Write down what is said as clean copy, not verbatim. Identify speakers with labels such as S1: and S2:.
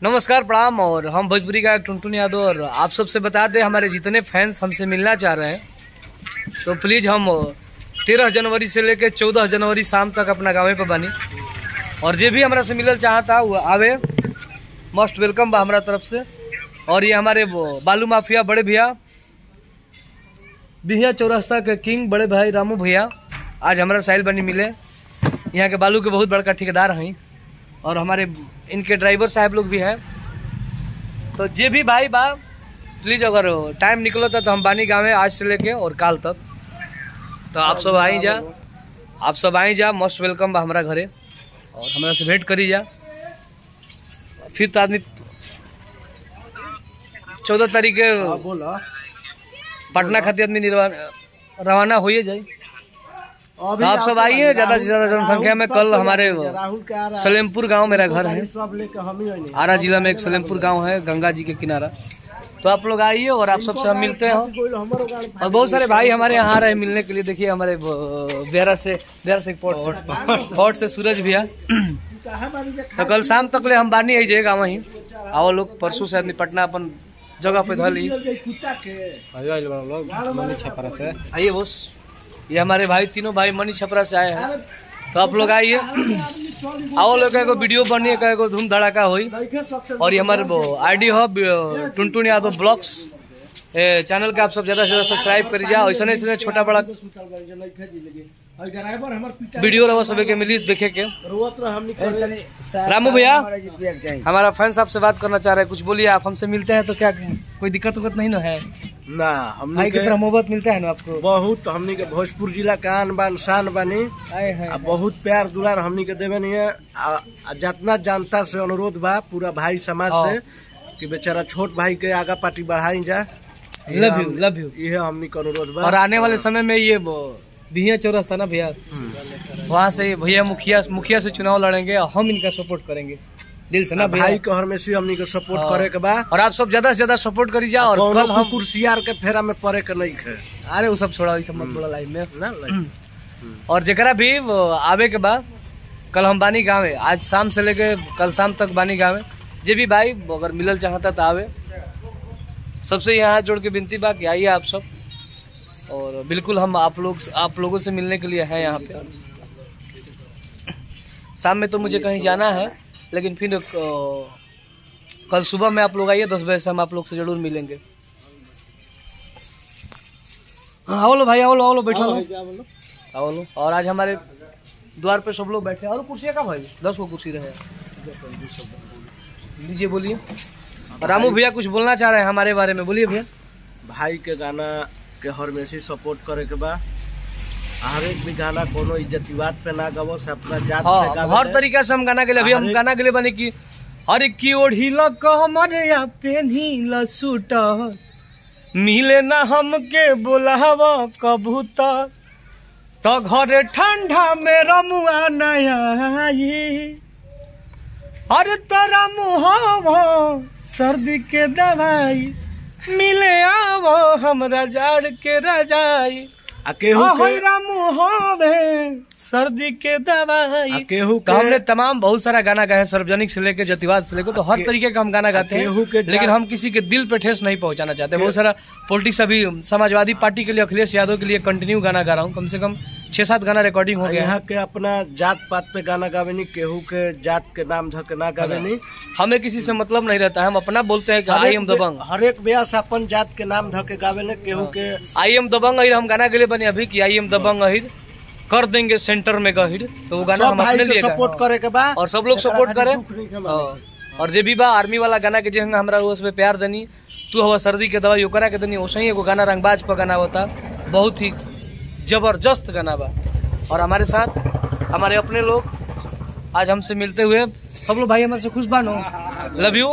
S1: नमस्कार प्रणाम। और हम भोजपुरी गायक टुनटुन यादव और आप सबसे बता दें हमारे जितने फैंस हमसे मिलना चाह रहे हैं तो प्लीज़ हम 13 जनवरी से लेकर 14 जनवरी शाम तक अपना गाँव पर बनी और जो भी हमारा से मिलल चाहता वो आवे, मोस्ट वेलकम बा हमारा तरफ से। और ये हमारे बालू माफिया बड़े भैया बिहिया चौरास्ता के किंग बड़े भाई रामू भैया आज हमारा साहिल बनी मिले। यहाँ के बालू के बहुत बड़का ठेकेदार हैं और हमारे इनके ड्राइवर साहब लोग भी हैं। तो जे भी भाई बा प्लीज़ अगर टाइम निकलो तो हम बानी गाँव में आज से लेके और काल तक। तो आप सब आई जा मोस्ट वेलकम बा हमारा घरे और हमारा से भेंट करी जा। फिर तो आदमी 14 तारीख के पटना खातिर आदमी रवाना हो जाए। तो आप सब आइए, ज़्यादा से ज़्यादा जनसंख्या में। कल हमारे सलेमपुर गांव मेरा घर है, आरा जिला में एक सलेमपुर गांव है गंगा जी के किनारा। तो आप लोग आइए और आप सबसे हम मिलते हैं। और बहुत सारे भाई हमारे यहाँ आ रहे हैं मिलने के लिए। देखिए हमारे बेहरा से फोर्ट से सूरज भैया। तो कल शाम तक ले हम बानी आई जाएगा वहीं। आओ लोग, परसों से आदमी पटना अपन जगह पे धली। आइए बॉस, ये हमारे भाई तीनों भाई मनी छपरा से आए हैं। तो आप लोग आइए, आओ लोग का वीडियो बनिए, का धूम धड़ाका हुई। और ये हमारे आईडी हो टुनटुन यादव ब्लॉग्स चैनल का आप सब ज्यादा से ज्यादा सब्सक्राइब करी जाओ। ऐसा छोटा बड़ा वीडियो रहो सभी के मिली देखे के। रामू भैया हमारा फैंस आपसे बात करना चाह रहे हैं, कुछ बोलिए। आप हमसे मिलते हैं तो क्या कोई दिक्कत उक्कत नहीं ना है
S2: ना?
S1: भाई की तरह मोहब्बत मिलता है ना आपको?
S2: बहुत हमनी के भोजपुर जिला के आन बान शान बानी। बहुत प्यार दुलार हमनी के देवे नहीं है। जितना जनता से अनुरोध बा पूरा भाई समाज से कि बेचारा छोट भाई के आगा पार्टी बढ़ाई जा।
S1: लव यू
S2: ये हमनी का अनुरोध बा।
S1: और आने वाले समय में ये बिहिया चौरास्ता ना भैया, वहाँ से भैया मुखिया से चुनाव लड़ेंगे और हम इनका सपोर्ट करेंगे दिल से ना
S2: भाई को हमेशा हमनी को सपोर्ट करे के बा।
S1: और आप सब ज्यादा से ज्यादा सपोर्ट करी जा। और कल हम
S2: कुर्सियार के फेरा में पड़े के नहीं है।
S1: अरे वो सब छोड़ा, सब मत बोला लाइव में ना। और जरा भी आवे के बाद कल हम बानी गाँव में, आज शाम से लेके कल शाम तक बानी गाँव में। जे भी भाई अगर मिलल चाहता तो आवे। सबसे यहाँ जोड़ के विनती बा कि आइए आप सब। और बिल्कुल हम आप लोगों से मिलने के लिए हैं यहाँ पे। शाम में तो मुझे कहीं जाना है, लेकिन फिर कल सुबह में आप लोग आइए 10 बजे से हम आप लोग से जरूर मिलेंगे। आओ लो भाई, आओ लो बैठो लो, आओ लो। और आज हमारे द्वार पे सब लोग बैठे। और कुर्सियाँ का भाई 10 को कुर्सी रहे। लीजिए बोलिए। रामू भैया कुछ बोलना चाह रहे हैं हमारे बारे में, बोलिए भैया।
S2: भाई के गाना के हमेशा सपोर्ट करे के बा। हर एक भी गाना कोनो इज्जतीवाद पे ना गावो, से अपना जात पे गावे। हर
S1: तरीका से हम गाना के लिए अभी हम गाना के लिए बने की हर की ओढ़ी लमरिया पेन्ही लसूट मिले ना हमके बोलावा कबूतर तो घरे ठंडा में रमुआ नया। अरे तोरा मुँह सर्दी के दवाई मिले आवो हमरा जाड़ के रजाई। सर्दी के दवाई तो हमने तमाम बहुत सारा गाना गाए, सार्वजनिक से लेकर जातिवाद से लेकर तो हर तरीके का हम गाना गाते हैं। लेकिन हम किसी के दिल पे ठेस नहीं पहुंचाना चाहते। बहुत सारा पॉलिटिक्स अभी समाजवादी पार्टी के लिए अखिलेश यादव के लिए कंटिन्यू गाना गा रहा हूँ। कम से कम 6-7 गाना रिकॉर्डिंग हो गया।
S2: यहाँ के अपना जात पात पे गाना गावे नहीं, केहू के जात के नाम धक ना गावे नहीं।
S1: हमें किसी से मतलब नहीं रहता है। हम अपना बोलते हैं कि आई एम दबंग।
S2: हर एक ब्यास अपन जात के नाम धके गावे ने, केहू के
S1: आई एम दबंग अहिर हम गाना के लिए बने अभी कि आई एम दबंग अहिर कर देंगे सेंटर में गहिर। तो वो गाना हम अपने लिए
S2: सपोर्ट करे के बा
S1: और सब लोग सपोर्ट करे। और जे भी बा आर्मी वाला गाना के जो हमरा उसमें प्यार देनी, तू हवा सर्दी के दवाई ओकरा के देनी, वैसे ही एगो गाना रंगबाज पर गाना होता, बहुत ही जबरदस्त गाना बा। और हमारे साथ हमारे अपने लोग आज हमसे मिलते हुए सब लोग भाई हमारे से खुश बानो। Love you.